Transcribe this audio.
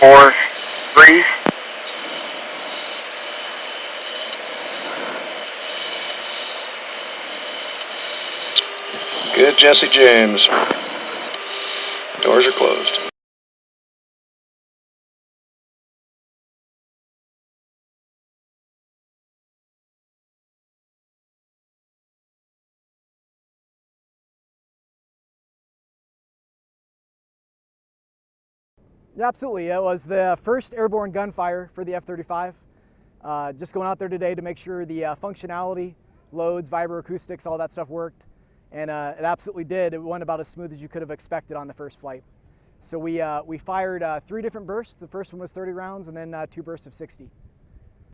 4, 3. Good, Jesse James. Doors are closed. Yeah, absolutely. It was the first airborne gunfire for the F-35. Just going out there today to make sure the functionality, loads, vibroacoustics, all that stuff worked. And it absolutely did. It went about as smooth as you could have expected on the first flight. So we fired 3 different bursts. The first one was 30 rounds and then 2 bursts of 60.